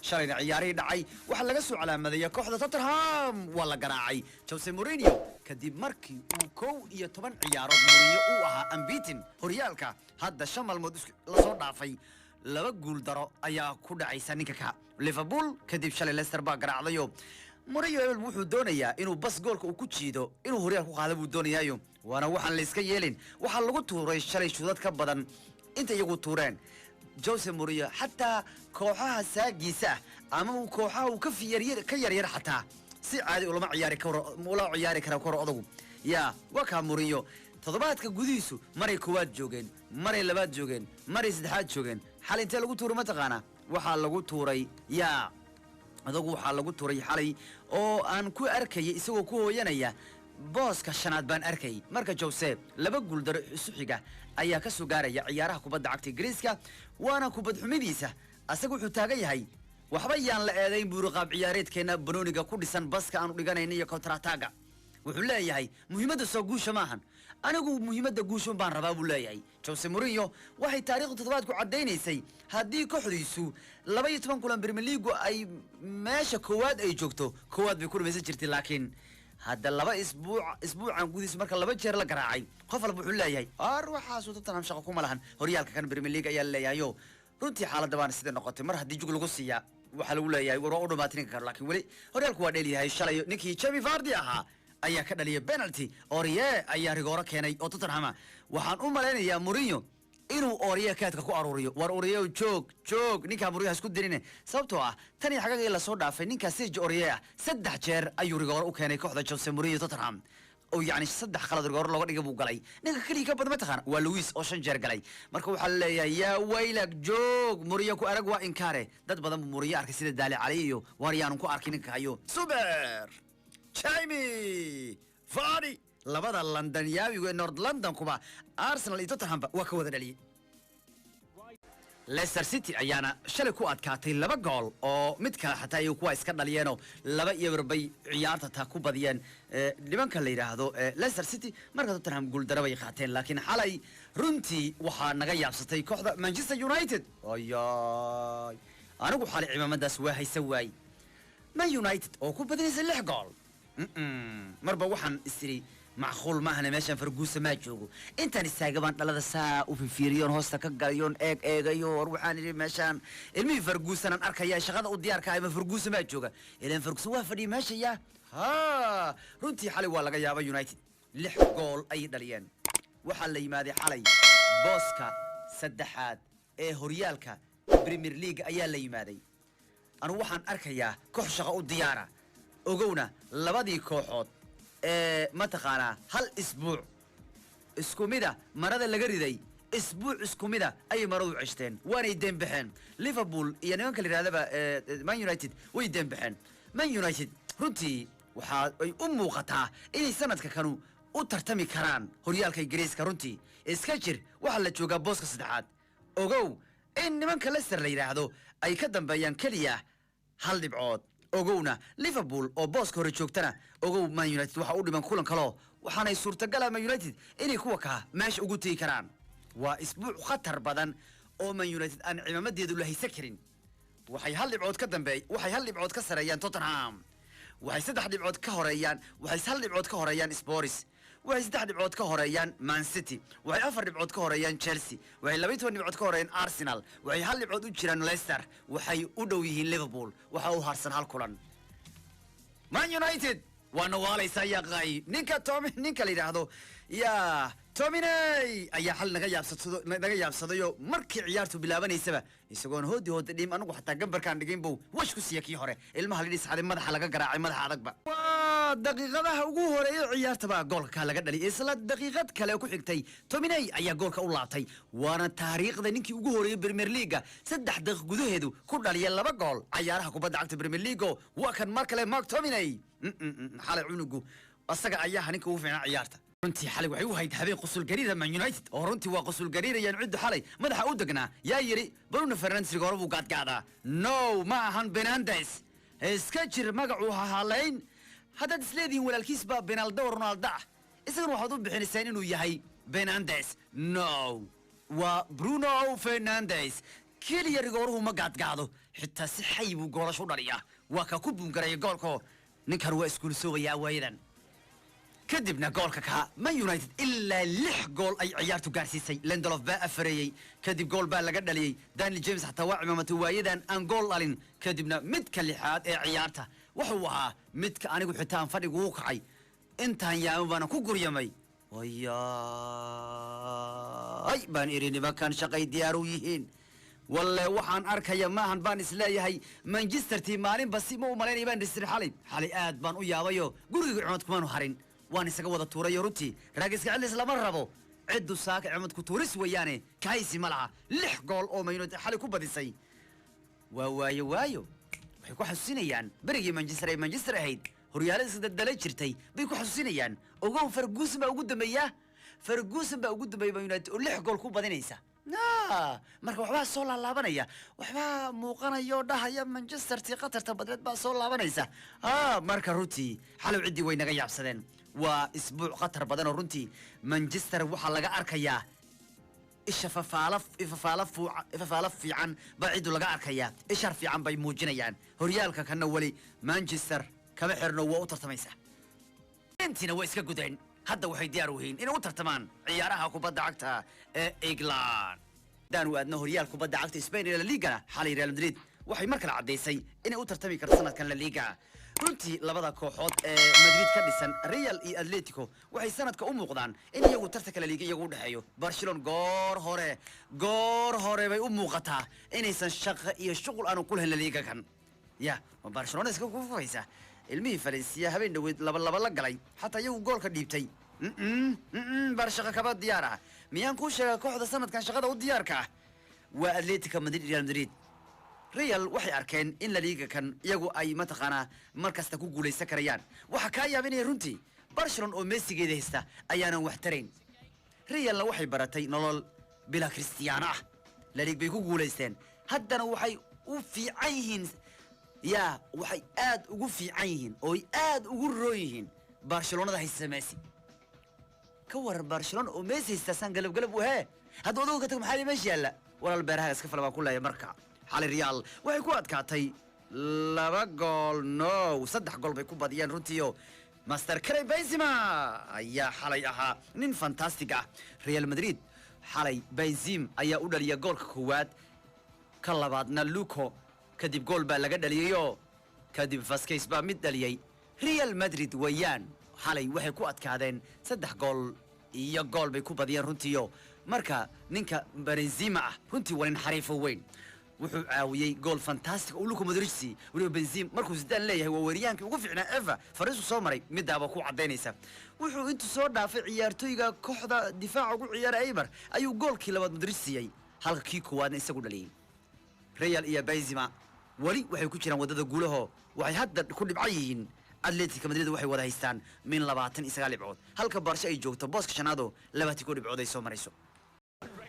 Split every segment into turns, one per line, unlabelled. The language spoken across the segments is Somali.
shalayna ciyaarihii dhacay waxa laga soo calaamadeeyay kooxda Tottenham waa la garaacay Jose Mourinho kadib markii uu 11 ciyaarood Mourinho uu ahaa unbeaten horyaalka hadda shamalmood la soo dhaafay laba guul daro ayaa ku dhacaysa ninka ka Liverpool kadib shalay Leicester baa garaacdayo Mourinho wuxuu doonayaa inuu bas goolka uu ku jiido inuu horyaalka ku qaado buu doonayaayo waana waxaan la iska yeelin waxa lagu tuuray shalay shudad ka badan inta iyagu tuureen Jose Mourinho حتى كوحها ساقيسة أما كوحها وكفي يرير حتى si caadi ulama ciyaari karo mula ciyaari karo koro odagu ya waka Mourinho toddobaadka gudihiisu maray koowaad joogeen maray labaad joogeen maray saddexaad joogeen xal inta lagu tuuray ma taqaana waxa lagu tuuray ya odagu waxa lagu tuuray xalay oo aan ku arkay isagoo ku hooyanaya booska shanaad baan arkay marka Jose laba guul daro isu xiga ayaa ka soo gaaraya ciyaaraha kubadda cagta Ingiriiska waana kubad xumidiisa asagu wuxuu taagan yahay waxba yaan la eedayn buur qaab ciyaareedkeena banooniga ku dhisan baska aanu dhiganayna iyo kontrataga wuxuu leeyahay muhiimada soo guusha maahan anigu muhiimada guusha baan rabaa buu leeyahay Jose Mourinho waxay taariikhda toddobaadku cadeeynaysay hadii kooxdiisu 12 kulan Premier League ay meesha koowaad ay joogto koowaad bay ku dhamaysan jirtay laakiin هذا لبا اسبوع عن قديس marka laba jeer la garaacay qof walba wuxuu leeyahay waxa soo Tottenham shaqo kuma lahan horyaalka kan Premier League ayaa leeyahay runtii xaaladda baan sida noqotay mar hadii jug lagu siiya waxa lagu leeyahay war u dhamaatin karo laakiin wali horyaalku waa dheeliyahay shalay ninkii Jamie Vardy ahaa ayaa ka dhaliyay penalty Aurier ayaa rigooro keenay oo Tottenham waxaan u maleynayaa Mourinho inuu Aurier kaadka ku aruuriyo war Aurier joog ninka Mourinho isku dirinay sababtoo ah tani xagaga la soo dhaafay ninka Sergio Aurier saddex jeer ayuu rigooro u keenay kooxda Jose Mourinho Tottenham oo yani saddex qalad rigooro looga dhigay buu galay ninka kaliya ka badan ma taqaan waa Luis oo shan jeer galay marka waxa la leeyahay yaa waylag joog Mourinho ku arag waa inkaare dad badan buu Mourinho arkay sida Dali Ali iyo waariyaan ku arkin ninka hayo super Jamie Vardy labada London yaawiga North London kuba Arsenal iyo Tottenham waa ka wada dhaliyay Leicester City ayaana shalay ku adkaatay laba gool oo mid kale xataa ay ku iska dhaliyeen laba iyo bay ciyaarta ta ku badiyeen nimanka la yiraahdo Leicester City marka Tottenham gool darabay qaateen laakiin xalay runtii waxa naga yaabsatay kooxda Manchester United ayay anigu xalay ciidamadaas waa haysan waay Man United oo ku badinaysa 6 gool marba waxaan isiri معقول ما هنا ماشان فرقوسة ما جوجو انت نستاجبان على ذا ساعة وفي فيريون هوستا كجايون ايجايور وحاني ماشان المي فرقوسة انا اركا يا شغال وديار كاي ما فرقوسة ما جوجا الين فرقوسة وافدي ماشي يا ها رنتي حالي ولا جايبا يونايتد 6 جول اي دليان وحال لي مادي حالي بوسكا سدحات هوريالكا بريمير ليج ايا لي مادي انا وحان اركا يا كوح شغال وديارة اوغونا لبادي كوحوت ما تقانا هل اسبوع اسكوميدا مرض laga riday اسبوع اسكوميدا ay maradu cishteen waana idin bixin Liverpool iyo nimanka la yiraahdo Man United way idin bixin Man United runtii waxa ay u muuqataa inay sanadka kanu u tartami karaan horyaalka Ingiriiska runtii iska jir waxa la joogaa booska saddexaad ogow in nimanka Leicester la yiraahdo ay ka dambeeyaan kaliya hal dhibcood ogowna Liverpool oo booska hore joogtana ogow Man United waxa u dhiman kulan kale waxaanay suurtagal ah Man United inay kuwa ka meesha ugu tii karaan waa isbuuc khatar badan oo Man United aan ciidamadeedu la haysan karin waxay hal dhibcood ka dambeey waxay hal dhibcood ka sareeyaan Tottenham waxay saddex dhibcood ka horeeyaan waxay hal dhibcood ka horeeyaan Spurs waxay saddex dhibcood ka horeeyaan Man City waxay afar dhibcood ka horeeyaan Chelsea waxay 12 dhibcood ka horeeyaan Arsenal waxay hal dhibcood u jiraan Leicester waxay u dhow yihiin Liverpool waxa uu harsan hal kulan Man United waana waalaysa yaqay ninka la yiraahdo ya Tominay ayaa hal naga yaabsadayo markii ciyaartu bilaabaneysaba isagoon hoodi dhim anigu xataa gambarkaan dhigin buu wash ku siya kii hore ilmaha la dhisay madaxa laga garaacay madaxa adagba daqiiqadaha ugu horeeyay ciyaarta baa goolka laga dhaliyay isla daqiiqad kale ku xigtay Tominay ayaa goolka u laabtay waana taariikhda ninkii ugu horeeyay Premier League 3 daqiiqo gudaheedu ku dhaliyay 2 gool ciyaaraha kubadda cagta Premier League waa kan mar kale Mark Tominay xalay cunugu asaga ayaa ninka u fiicnaa ciyaarta runtii xalay waxay u hayd habeen qusul gariir Man United oo runtii waa qusul gariirayaan cid xalay madaxa u degnaa yaa yiri Bruno Fernandes rigooro buu gaadgaada no ma ahan Fernandes iska jir magacu halayn hadda isleediin walaalkiis baa Ronaldo Ronaldo isaguna waxaad u bixinaysaan inuu yahay Fernandes no waa Bruno Fernandes keliya rigooruhu ma gaadgaado xitaa si xay buu goolasho u dhaliyaa waa ka ku buungaraya goolko ninkan waa iskuulsoobayaa waayadan kadibna goolka ka Man United ilaa 6 gool ay ciyaartu gaarsiisay Lindelof baa afareeyay kadib gool baa laga dhaliyay Daniel James xataa waa cimaamatu waayadan aan gool dhalin kadibna midka lixaad ee ciyaarta wuxuu ahaa midka anigu xitaa aan fadhigu u kacay intaan yaamo baan ku guryamay ay baan irini bakan shaqay diyaar u yihiin walle waxaan arkaya maahan baan isleeyahay Manchester tii maalin basi ma u maleynay baan dhisir xalay aad baan u yaabayo guriga cumad kumaanu harin waan isaga wada tuurayo runtii raagiska cilis lama rabo ciddu saaka cumad ku tuuris weeyaane kaaysi ma laha 6 gool oo Man United xalay ku badisay waayo waxay ku xasuusinayaan berigii Manchester ahayd horyaalada sida dalay jirtay bay ku xasuusinayaan ogow Ferguson baa ugu dambeeya Man United oo 6 gool ku badinaysa marka waxba soo laabanaya waxba muuqanayo dhahaya Manchester tii qatarta badreed baa soo laabanaysa marka runtii xalow cidii way naga yaabsadeen waa isbuuc qatar badan oo runtii Manchester waxa laga arkayaa isha fafaala fiican baa cidu laga arkayaa ishar fiican bay muujinayaan horyaalka kana wali Manchester kama xirno waa u tartamaysa intiina way iska gudeen hadda waxay diyaar u yihiin inay u tartamaan ciyaaraha kubadda cagta ee England daan waadna horyaalka kubadda cagta Spain ee La Liga xalay Real Madrid waxay mar kale cadeysay inay u tartami karto sanadkan La Liga runtii labada kooxood ee Madrid ka dhisan Real iyo Atletico waxay sanadka u muuqdaan in iyagu tartanka La Liga iyagu u dhaxeeyo Barcelona goor hore bay u muuqataa inaysan shaqo iyo shughul aanu ku lahayn La Liga kan Barcelona iska ku faysa ilmihii Valencia habeen dhaweed laba la galay xataa iyagu goolka dhiibtay Barcelona kaba diyaar ah miyaan ku sheegay kooxda sanadkan shaqada u diyaarka waa Atletico Madrid Real Madrid Real waxay arkeen in La Liga kan iyagu ay mataqaana markasta ku guuleysan karayaan waxa ka yaabinay runtii Barcelona oo Messi-geeda haysta ayaanan wax tarayn Real waxay baratay nolol bila Cristiano La Liga bay ku guuleysteen haddana waxay u fiican yihiin waxay aad ugu fiican yihiin oo aad ugu roon yihiin Barcelona haysta Messi ka war Barcelona oo Messi haysta san galab u hadda wadoo ka tag maxay Messi yalla walaal beeraha iska falaba ku leeyahay marka xalay Real waxay ku adkaatay 2 gool 3 gool bay ku badiyeen runtii Master Karim Benzema ayaa xalay ahaa nin fantastic ah Real Madrid xalay Benzema ayaa u dhaliyay goolka koowaad ka labaadna Luko kadib gool baa laga dhaliyo kadib Vasquez baa mid dhaliyay Real Madrid wayaan xalay waxay ku adkaadeen 3 gool iyo gool bay ku badiyeen runtii marka ninka Benzema runtii waa nin xariif weyn wuxuu caawiyay gool fantastic oo Luka Modric waliba Benzema markuu sidaan leeyahay waa weeriyaankii ugu fiicnaa Eva Fariisu soo maray midaaba ku cadeynaysa wuxuu intuu soo dhaafay ciyaartooyga kooxda difaaca ugu ciyaara Eibar ayuu goolkii labaad Modric siiyay halka kii koowaadna isagu dhaliyay Real iyo Benzema wali waxay ku jiraan wadada guulaha waxay hadda ku dhibcan yihiin Atletico Madrid waxay wada haystaan min 29 dhibcood halka Barca ay joogto booska shanaado 20 dhibcood ay soo marayso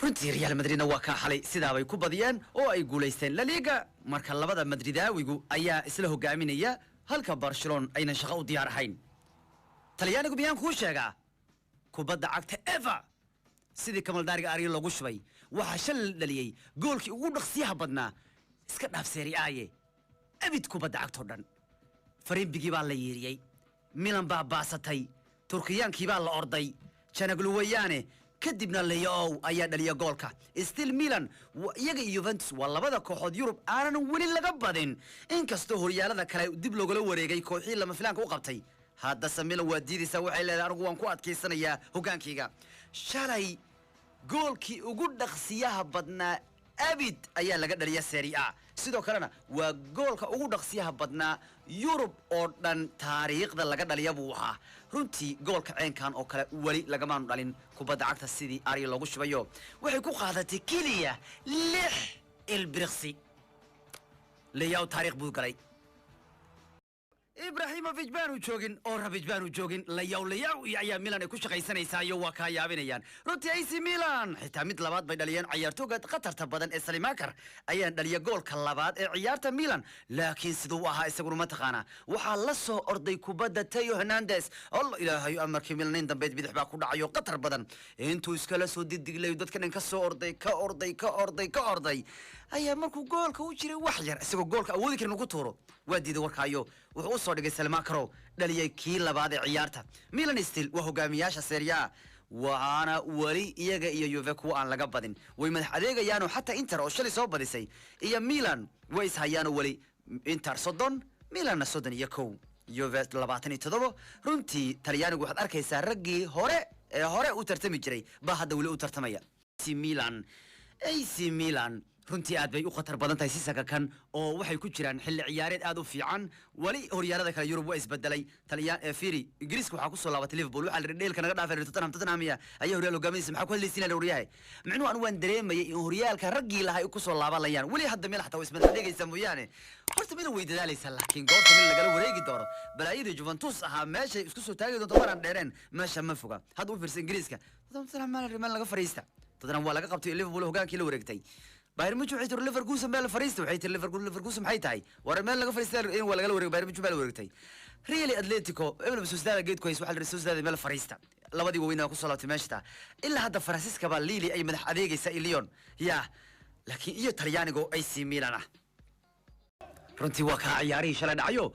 runtii Real Madridna waa ka xalay sidaa bay ku badiyeen oo ay guuleysteen La Liga marka labada Madridaawigu ayaa isla hogaaminaya halka Barcelona ayna shaqo u diyaar ahayn Talyaanigu biyaan ku sheega kubadda cagta Eva sidii Kamal Daariga Ariel lagu shubay waxa shal dhaliyay goolkii ugu dhaqsiyaha badnaa iska dhaaf Serie A abid kubadda cagta oo dhan Farimbigi baa la yeeriyay Milan baa baasatay Turkiyaankii baa la orday Chanaglu wayaane kadibna Leo ayaa dhaliya goolka still Milan iyaga iyo Juventus waa labada kooxood Yurub aanan wali laga badin inkastoo horyaalada kale dib looga wareegay kooxii lama filaanka u qabtay hadda Milan waa diidaysa waxay leedahay anigu waan ku adkeysanayaa hogaankayga shalay goolkii ugu dhaqsiyaha badnaa abid ayaa laga dhaliya Serie A sidoo kalena waa goolka ugu dhaqsiyaha badnaa Yurub oo dhan taariikhda laga dhaliya buu ahaa runtii goolka ceenkan oo kale wali laga maanu dhalin kubadda cagta sidii Ariel loogu shubayo waxay ku qaadatay kaliya 6 ilbirqsi Leo taariikh buu galay ibrahimovic baanu joogin oo rabic baanu joogin layaw ayaa milan ay ku shaqaysanaysaa iyo waa kaa yaabinayaan runtii AC Milan xitaa mid labaad bay dhaliyeen ciyaartooyga qatarta badan ee Salimakar ayaan dhaliya goolka labaad ee ciyaarta Milan laakiin sidoo ahaa isaguna ma taqaana waxaa la soo orday kubadda Theo Hernandez Allah ilaahay amarkii Milan in dambeed bidix baa ku dhacayo qatar badan intuu iskala soo didiglayo dadka dhan ka soo orday ayaa markuu goolka u jiray wax yar isagoo goolka awoodi karin ku tuuro waa diiday warkaayo wuxuu soo dhigay Salimakar dhaliyay kii labaad ee ciyaarta Milan still waa hogaamiyaasha Serie A waana wali iyaga iyo Juve kuwa aan laga badin way madax adeegayaan xataa Inter oo shalay soo badisay iyo Milan way ishayaan wali Inter 30 Milan 31 Juve 27 runtii Talyaanigu waxaad arkaysaa raggii hore u tartami jiray ba hadda wali u tartamaya AC Milan runtii aad bay u khatar badan tahay Sisaka kan oo waxay ku jiraan xilli ciyaareed aad u fiican wali horyaalada kale Yurub waa isbedelay Taliyaan Firi Ingiriiska waxa ku soo laabatay Liverpool waxa la dheelka naga dhaafay Tottenham ayaa horyaal hogaaminaysa maxaa ku hadlaysiinaa horyaalay micnuu aan waan dareemayay in horyaalka raggii lahay ku soo laabanayaan wali hadda meel xataa isbedel dhigaysa mooyaane horta meel way dadaalaysa laakiin goorta meel laga wareegi doono balaayada Juventus ahaa meesha isku soo taagi doonto maraan dheereen meesha ma foga hadda u fiirsan Ingiriiska Tottenham meel laga fariista Tottenham waa laga qabtay Liverpool hogaankii la wareegtay بايرن ميونخ وحيت ليفركوزن مال فريست وحيت ليفركوزن maxay tahay war meel laga fariistay in wala wareeg بايرن ميونخ meel wareegtay Real Atletico ibn Sociedad geed koys waxa la Sociedad meel fariista labadii weynaa ku soo laabtay meeshta ilaa hadda Francisca baa Lille ay madax adeegaysa Lyon ya laakiin iyo Talyaanigu AC Milan runtii waa ka ciyaarihii shalay dhacayo